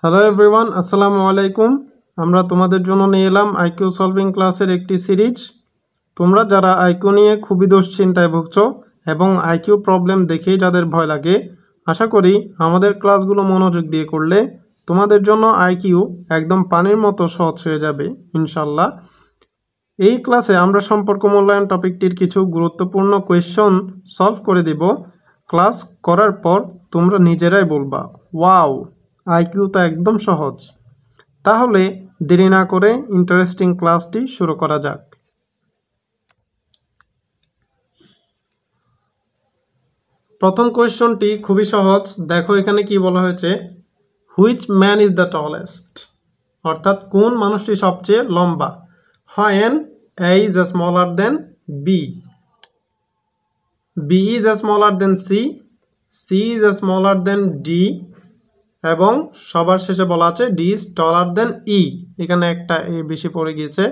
Hello everyone, আসসালামু আলাইকুম। আমরা তোমাদের জন্য নিয়ে এলাম আইকিউ সলভিং ক্লাসের একটি সিরিজ। তোমরা যারা আইকিউ নিয়ে খুবই দুশ্চিন্তায় ভুগছো এবং আইকিউ প্রবলেম দেখেই যাদের ভয় লাগে, আশা করি আমাদের ক্লাসগুলো মনোযোগ দিয়ে করলে তোমাদের জন্য আইকিউ একদম পানির মতো সহজ হয়ে যাবে ইনশাল্লাহ। এই ক্লাসে আমরা সম্পর্ক মূল্যায়ন টপিকটির কিছু গুরুত্বপূর্ণ কোয়েশ্চন সলভ করে দিব। ক্লাস করার পর তোমরা নিজেরাই বলবা, ওয়াও, আইকিউ তো একদম সহজ। তাহলে দেরি না করে ইন্টারেস্টিং ক্লাসটি শুরু করা যাক। প্রথম কোয়েশ্চনটি খুবই সহজ। দেখো এখানে কি বলা হয়েছে, which man is the tallest, অর্থাৎ কোন মানুষটি সবচেয়ে লম্বা। When A is smaller than B, B is smaller than C, C is smaller than D, এবং সবার শেষে বলা আছে ডি ইজ টলার দেন ই। এখানে একটা এ বেশি পড়ে গিয়েছে।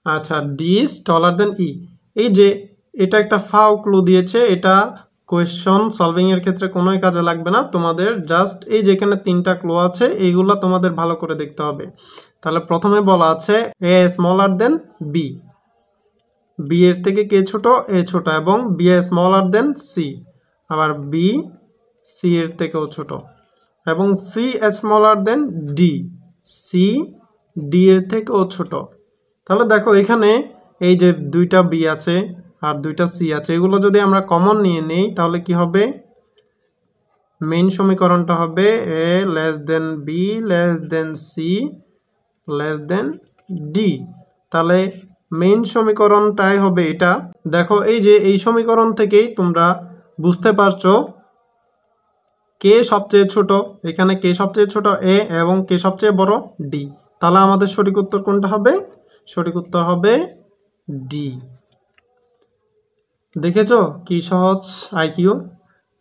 আচ্ছা, ডি ইজ টলার দেন ই। এই যে এটা একটা ফাও ক্লু দিয়েছে, এটা কোয়েশ্চন সলভিংয়ের ক্ষেত্রে কোনোই কাজে লাগবে না। তোমাদের জাস্ট এই যেখানে তিনটা ক্লু আছে এইগুলো তোমাদের ভালো করে দেখতে হবে। তাহলে প্রথমে বলা আছে A smaller than B, B এর থেকে কে ছোট, এ ছোট, এবং বি এ স্মলার দেন সি, আবার বি সি এর থেকেও ছোট, এবং C smaller than D, C D এর থেকেও ছোট। তাহলে দেখো এখানে এই যে দুইটা বি আছে আর দুইটা সি আছে, এগুলো যদি আমরা কমন নিয়ে নেই তাহলে কি হবে, মেইন সমীকরণটা হবে A less than B less than C less than D. তাহলে মেইন সমীকরণটাই হবে এটা। দেখো এই যে এই সমীকরণ থেকেই তোমরা বুঝতে পারছো কে সবচেয়ে ছোট। এখানে কে সবচেয়ে ছোট এ, এবং কে সবচেয়ে বড় ডি। তাহলে আমাদের সঠিক উত্তর কোনটা হবে? সঠিক উত্তর হবে ডি। দেখেছো কি সহজ আইকিউ।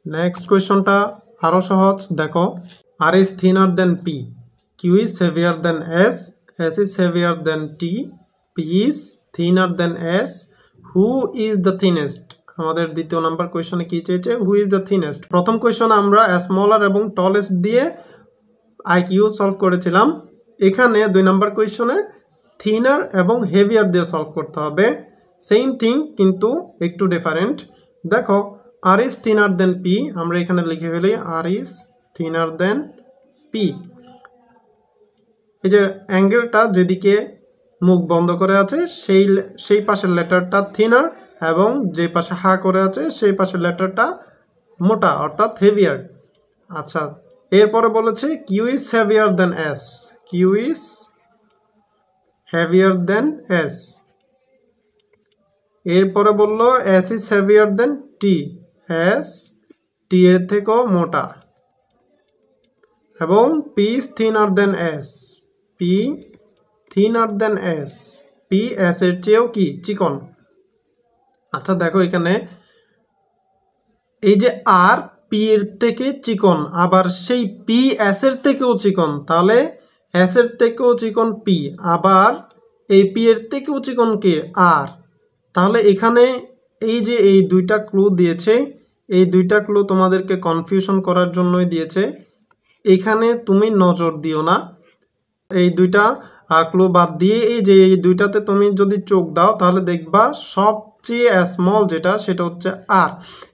নেক্সট কোয়েশ্চনটা আরো সহজ। দেখো, R is thinner than P, Q is heavier than S, S is heavier than T, P is thinner than S, who is the thinnest. আমাদের দ্বিতীয় নাম্বার কোয়েশ্চনে কি চেয়েছে, হু ইজ দ্য থিনেস্ট। প্রথম question আমরা স্মলার এবং tallest দিয়ে IQ solve করেছিলাম। এখানে দুই নাম্বার কোয়েশ্চনে থিনার এবং হেভিয়ার দিয়ে সলভ করতে হবে। সেম থিং কিন্তু একটু ডিফারেন্ট। দেখো, R is thinner than P, আমরা এখানে লিখে ফেলি আর ইজ থিনার দেন পি। এই যে অ্যাঙ্গেলটা যেদিকে মুখ বন্ধ করে আছে সেই পাশের লেটারটা থিনার, এবং যে পাশে হা করে আছে সেই পাশের লেটারটা মোটা, অর্থাৎ হেভিয়ার। আচ্ছা, এরপরে বলেছে Q is heavier than S, Q is heavier than S. এরপরে বললো S is heavier than T, S T এর থেকেও মোটা, এবং P is thinner than S, P thinner than S, P S এর চেয়েও কি চিকন। আচ্ছা দেখো এখানে এই যে আর পি এর থেকে চিকন, আবার সেই পি এস এর থেকেও চিকন, তাহলে এস এর থেকেও চিকন পি, আবার এই পি এর থেকেও চিকন কে, আর। তাহলে এখানে এই যে এই দুইটা ক্লু দিয়েছে, এই দুইটা ক্লু তোমাদেরকে কনফিউশন করার জন্যই দিয়েছে। এখানে তুমি নজর দিও না, এই দুইটা ক্লু বাদ দিয়ে এই যে এই দুইটাতে তুমি যদি চোখ দাও তাহলে দেখবা সবচেয়ে স্মল যেটা সেটা হচ্ছে আর।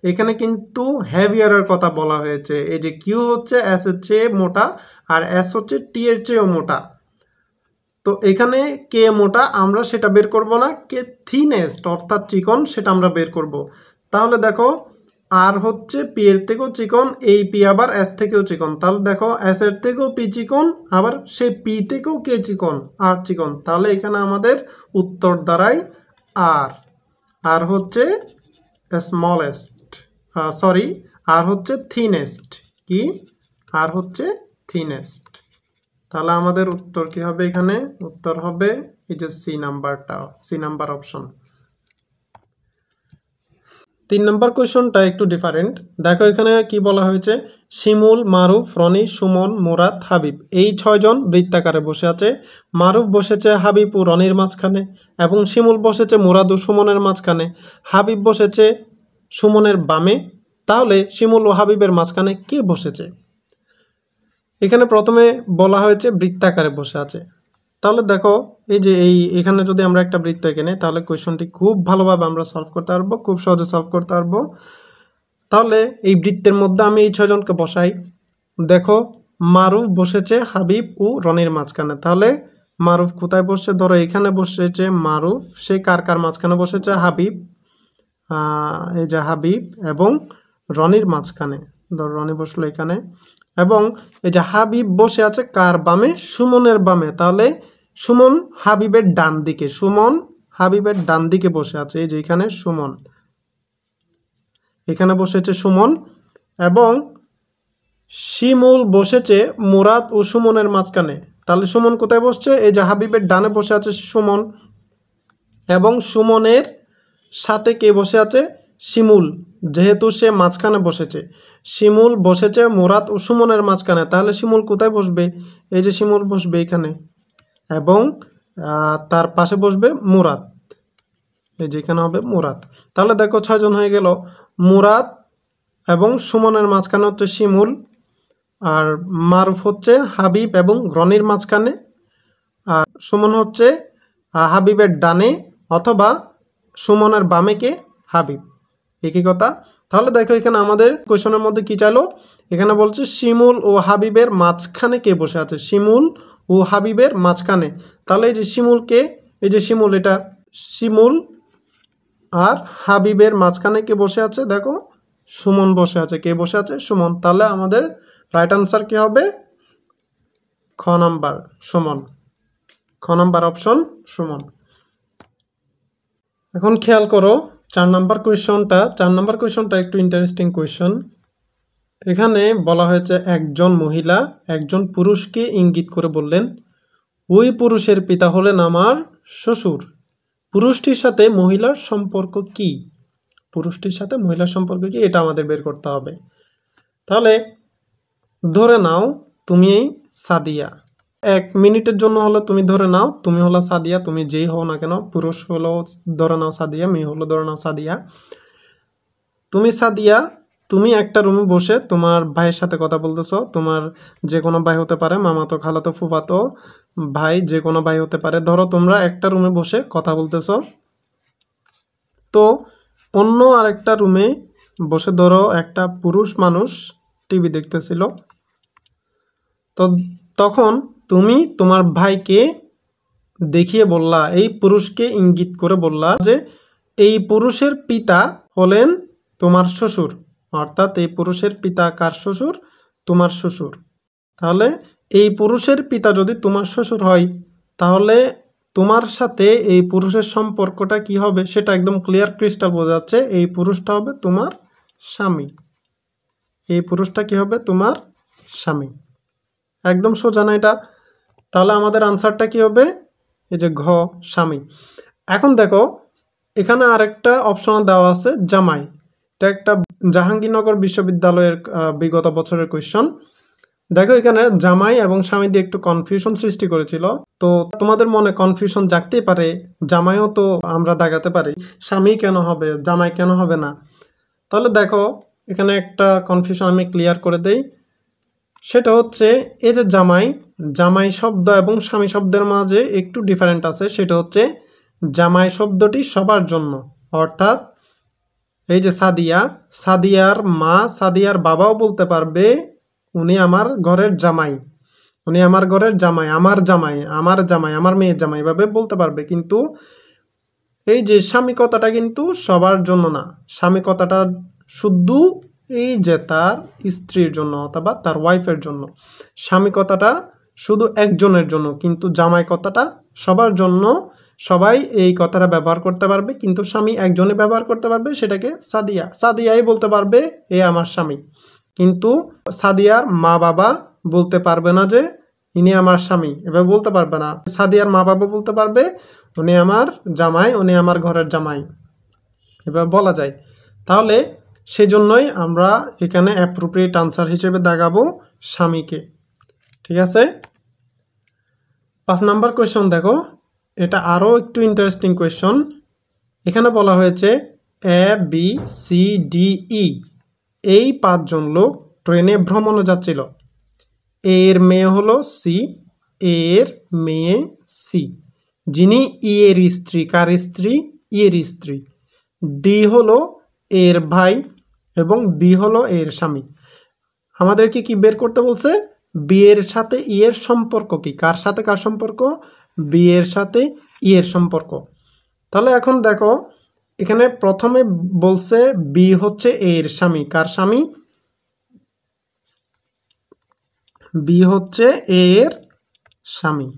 এখানে কিন্তু হেভিয়ারের কথা বলা হয়েছে। এই যে কিউ হচ্ছে এস এর চেয়ে মোটা, আর এস হচ্ছে টি এর চেয়েও মোটা। তো এখানে কে মোটা আমরা সেটা বের করব না, কে থিনেস্ট অর্থাৎ চিকন সেটা আমরা বের করব। তাহলে দেখো আর হচ্ছে পি এর থেকেও চিকন, এই পি আবার এস থেকেও চিকন। তাহলে দেখো এস এর থেকেও পি চিকন, আবার সেই পি থেকেও কে চিকন, আর চিকন। তাহলে এখানে আমাদের উত্তর দাঁড়ায় আর। আর হচ্ছে স্মলেস্ট, সরি, আর হচ্ছে থিনেস্ট। কি? আর হচ্ছে থিনেস্ট। তাহলে আমাদের উত্তর কি হবে? এখানে উত্তর হবে এই যে সি নাম্বারটা, সি নাম্বার অপশন। 3 নম্বর কোয়েশ্চনটা একটু ডিফারেন্ট। দেখো এখানে কি বলা হয়েছে, শিমুল, মারুফ, রনি, সুমন, মুরাদ, হাবিব এই 6 জন বৃত্তাকারে বসে আছে। মারুফ বসেছে হাবিব ও রনির মাঝখানে, এবং শিমুল বসেছে মুরাদ ও সুমনের মাঝখানে। হাবিব বসেছে সুমনের বামে। তাহলে শিমুল ও হাবিবের মাঝখানে কে বসেছে? এখানে প্রথমে বলা হয়েছে বৃত্তাকারে বসে আছে। তাহলে দেখো এই যে এখানে যদি আমরা একটা বৃত্ত এঁকে নিই তাহলে কোয়েশনটি খুব ভালোভাবে আমরা সলভ করতে পারবো, খুব সহজে সলভ করতে পারবো। তাহলে এই বৃত্তের মধ্যে আমি এই 6 জনকে বসাই। দেখো মারুফ বসেছে হাবিব ও রনির মাঝখানে। তাহলে মারুফ কোথায় বসছে? ধরো এখানে বসেছে মারুফ, সে কার মাঝখানে বসেছে? হাবিব। এই যে হাবিব এবং রনির মাঝখানে। ধরো রনি বসলো এখানে, এবং এই যে হাবিব বসে আছে কার বামে? সুমনের বামে। তাহলে সুমন হাবিবের ডান দিকে, সুমন হাবিবের ডান দিকে বসে আছে। এই যে এখানে সুমন, এখানে বসেছে সুমন, এবং শিমুল বসেছে মুরাদ ও সুমনের মাঝখানে। তাহলে সুমন কোথায় বসছে? এই যে হাবিবের ডানে বসে আছে সুমন, এবং সুমনের সাথে কে বসে আছে? শিমুল, যেহেতু সে মাঝখানে বসেছে। শিমুল বসেছে মুরাদ ও সুমনের মাঝখানে। তাহলে শিমুল কোথায় বসবে? এই যে শিমুল বসবে এখানে, এবং তার পাশে বসবে মুরাদ, এই যে এখানে হবে মুরাদ। তাহলে দেখো 6 জন হয়ে গেল। মুরাদ এবং সুমনের মাঝখানে হচ্ছে শিমুল, আর মারুফ হচ্ছে হাবিব এবং রনির মাঝখানে, আর সুমন হচ্ছে হাবিবের ডানে অথবা সুমনের বামে কে? হাবিব। একই কথা। তাহলে দেখো এখানে আমাদের কোয়েশনের মধ্যে কি চাইলো? এখানে বলছে শিমুল ও হাবিবের মাঝখানে কে বসে আছে? শিমুল ও হাবিবের মাঝখানে। তাহলে এই যে শিমুল কে? এই যে শিমুল, এটা শিমুল, আর হাবিবের মাঝখানে কে বসে আছে? দেখো সুমন বসে আছে। কে বসে আছে? সুমন। তাহলে আমাদের রাইট আনসার কি হবে? খ নাম্বার, সুমন। খ নাম্বার অপশন সুমন। এখন খেয়াল করো 4 নাম্বার কোয়েশনটা একটু ইন্টারেস্টিং কোয়েশন। এখানে বলা হয়েছে একজন মহিলা একজন পুরুষকে ইঙ্গিত করে বললেন, ওই পুরুষের পিতা হলেন আমার শ্বশুর। পুরুষটির সাথে মহিলার সম্পর্ক কি? পুরুষটির সাথে মহিলার সম্পর্ক কি, এটা আমাদের বের করতে হবে। তাহলে ধরে নাও তুমি সাদিয়া, 1 মিনিটের জন্য হলো তুমি ধরে নাও তুমি হলো সাদিয়া, তুমি যেই হও না কেন, পুরুষ হলো ধরে নাও সাদিয়া, মেয়ে হলো ধরে নাও সাদিয়া। তুমি সাদিয়া, তুমি একটা রুমে বসে তোমার ভাইয়ের সাথে কথা বলতেছো। তোমার যে কোনো ভাই হতে পারে, মামাতো, খালাতো, ফুফাতো ভাই, যে কোনো ভাই হতে পারে। ধরো তোমরা একটা রুমে বসে কথা বলতেছো, তো অন্য আরেকটা রুমে বসে ধরো একটা পুরুষ মানুষ টিভি দেখতেছিল। তো তখন তুমি তোমার ভাইকে দেখিয়ে বললা, এই পুরুষকে ইঙ্গিত করে বললা যে এই পুরুষের পিতা হলেন তোমার শ্বশুর। অর্থাৎ এই পুরুষের পিতা কার শ্বশুর? তোমার শ্বশুর। তাহলে এই পুরুষের পিতা যদি তোমার শ্বশুর হয়, তাহলে তোমার সাথে এই পুরুষের সম্পর্কটা কি হবে সেটা একদম ক্লিয়ার ক্রিস্টাল বোঝা যাচ্ছে। এই পুরুষটা হবে তোমার স্বামী। এই পুরুষটা কি হবে? তোমার স্বামী। একদম সোজা না এটা? তাহলে আমাদের আনসারটা কি হবে? এই যে ঘ, স্বামী। এখন দেখো এখানে আরেকটা অপশন দেওয়া আছে জামাই। এটা একটা জাহাঙ্গীরনগর বিশ্ববিদ্যালয়ের বিগত বছরের কোয়েশ্চন। দেখো এখানে জামাই এবং স্বামী দিয়ে একটু কনফিউশন সৃষ্টি করেছিল। তো তোমাদের মনে কনফিউশন জাগতেই পারে, জামাইও তো আমরা দাগাতে পারি, স্বামী কেন হবে, জামাই কেন হবে না? তাহলে দেখো এখানে একটা কনফিউশন আমি ক্লিয়ার করে দেই। সেটা হচ্ছে এই যে জামাই শব্দ এবং স্বামী শব্দের মাঝে একটু ডিফারেন্ট আছে। সেটা হচ্ছে জামাই শব্দটি সবার জন্য, অর্থাৎ এই যে সাদিয়ার মা, সাদিয়ার বাবাও বলতে পারবে উনি আমার ঘরের জামাই, উনি আমার ঘরের জামাই, আমার জামাই, আমার জামাই, আমার মেয়ের জামাই, এভাবে বলতে পারবে। কিন্তু এই যে স্বামী কথাটা কিন্তু সবার জন্য না। স্বামী কথাটা শুধু এই যে তার স্ত্রীর জন্য অথবা তার ওয়াইফের জন্য। স্বামী কথাটা শুধু একজনের জন্য, কিন্তু জামাই কথাটা সবার জন্য। সবাই এই কথাটা ব্যবহার করতে পারবে, কিন্তু স্বামী একজনই ব্যবহার করতে পারবে, সেটাকে সাদিয়াই বলতে পারবে এ আমার স্বামী। কিন্তু সাদিয়ার মা বাবা বলতে পারবে না যে ইনি আমার স্বামী, এভাবে বলতে পারবে না। সাদিয়ার মা বাবা বলতে পারবে উনি আমার জামাই, উনি আমার ঘরের জামাই, এভাবে বলা যায়। তাহলে সেজন্যই আমরা এখানে অ্যাপ্রোপ্রিয়েট আনসার হিসেবে দাগাবো স্বামীকে। ঠিক আছে। 5 নাম্বার কোয়েশ্চন দেখো, এটা আরও একটু ইন্টারেস্টিং কোয়েশ্চন। এখানে বলা হয়েছে ABCDE এই 5 জন লোক ট্রেনে ভ্রমণে যাচ্ছিল। এর মেয়ে হলো সি, এর মেয়ে সি, যিনি ই এর স্ত্রী। কার স্ত্রী? ই এর স্ত্রী। ডি হলো এর ভাই এবং বি হলো এর স্বামী। আমাদেরকে কি বের করতে বলছে? বি এর সাথে ই এর সম্পর্ক কি? কার সাথে কার সম্পর্ক? বি এর সাথে ই এর সম্পর্ক। তাহলে এখন দেখো এখানে প্রথমে বলছে বি হচ্ছে এর স্বামী। কার স্বামী? বি হচ্ছে এর স্বামী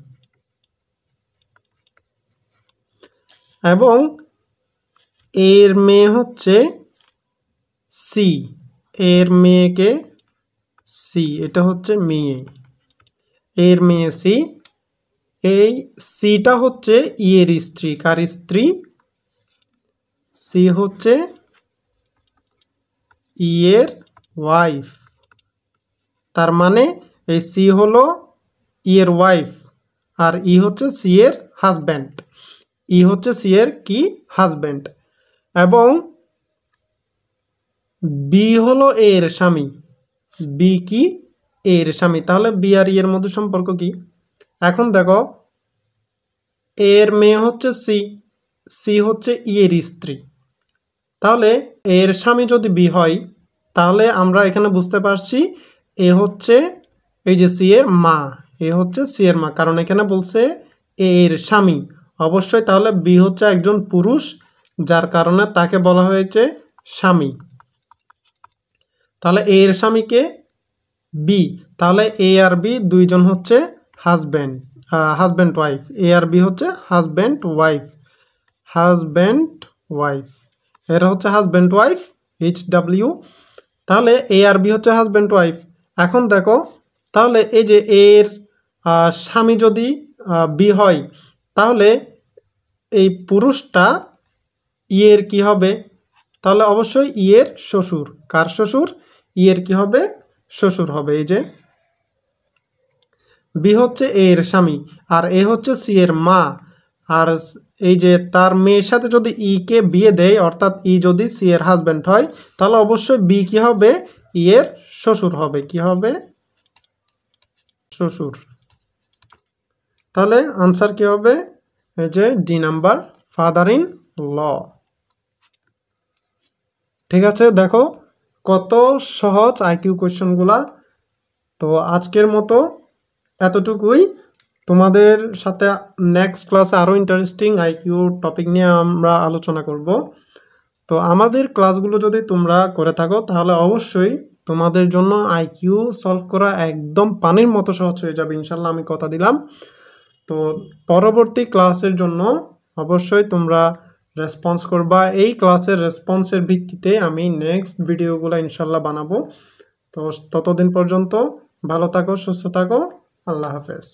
এবং এর মেয়ে হচ্ছে সি, এর মেয়েকে সি, এটা হচ্ছে মেয়ে, এর মেয়ে সি। এই সিটা হচ্ছে ই এর স্ত্রী। কার স্ত্রী? সি হচ্ছে ই এর ওয়াইফ। তার মানে এই সি হলো ই এর ওয়াইফ আর ই হচ্ছে সি এর হাজব্যান্ড। ই হচ্ছে সি এর কি? হাজব্যান্ড। এবং বি হলো এর স্বামী। বি কি? এর স্বামী। তাহলে বি আর ই এর মধ্যে সম্পর্ক কি? এখন দেখো এর মেয়ে হচ্ছে সি, সি হচ্ছে ই এর স্ত্রী। তাহলে এর স্বামী যদি বি হয় তাহলে আমরা এখানে বুঝতে পারছি এ হচ্ছে এই যে সি এর মা, এ হচ্ছে সি এর মা, কারণ এখানে বলছে এর স্বামী। অবশ্যই তাহলে বি হচ্ছে একজন পুরুষ, যার কারণে তাকে বলা হয়েছে স্বামী। তাহলে এর স্বামীকে বি, তাহলে এ আর বি দুইজন হচ্ছে হাজব্যান্ড, হাজব্যান্ড ওয়াইফ। এ আর বি হচ্ছে হাজব্যান্ড ওয়াইফ, হাজব্যান্ড ওয়াইফ, এরা হচ্ছে হাজব্যান্ড ওয়াইফ, এইচ ডাব্লিউ। তাহলে এ আর বি হচ্ছে হাজব্যান্ড ওয়াইফ। এখন দেখো তাহলে এই যে এর স্বামী যদি বি হয় তাহলে এই পুরুষটা ইয়ের কি হবে? তাহলে অবশ্যই ইয়ের শ্বশুর। কার শ্বশুর? ইয়ের কি হবে? শ্বশুর হবে। এই যে বি হচ্ছে এর স্বামী আর এ হচ্ছে সি এর মা। আর এই যে তার মেয়ের সাথে যদি ই কে বিয়ে দেয়, অর্থাৎ ই যদি সি এর হাজব্যান্ড হয়, তাহলে অবশ্যই বি কি হবে? ই এর শ্বশুর হবে। কি হবে? শ্বশুর। তাহলে আনসার কি হবে? এই যে D number, father in law. ঠিক আছে, দেখো কত সহজ আইকিউ কোয়েশ্চেনগুলা। তো আজকের মতো এতটুকুই। তোমাদের সাথে নেক্সট ক্লাসে আরও ইন্টারেস্টিং আইকিউ টপিক নিয়ে আমরা আলোচনা করব। তো আমাদের ক্লাসগুলো যদি তোমরা করে থাকো তাহলে অবশ্যই তোমাদের জন্য আইকিউ সলভ করা একদম পানির মতো সহজ হয়ে যাবে ইনশাল্লাহ, আমি কথা দিলাম। তো পরবর্তী ক্লাসের জন্য অবশ্যই তোমরা রেসপন্স করবা। এই ক্লাসের রেসপন্সের ভিত্তিতে আমি নেক্সট ভিডিওগুলো ইনশাল্লাহ বানাবো। তো ততদিন পর্যন্ত ভালো থাকো, সুস্থ থাকো, আল্লাহ হাফেজ।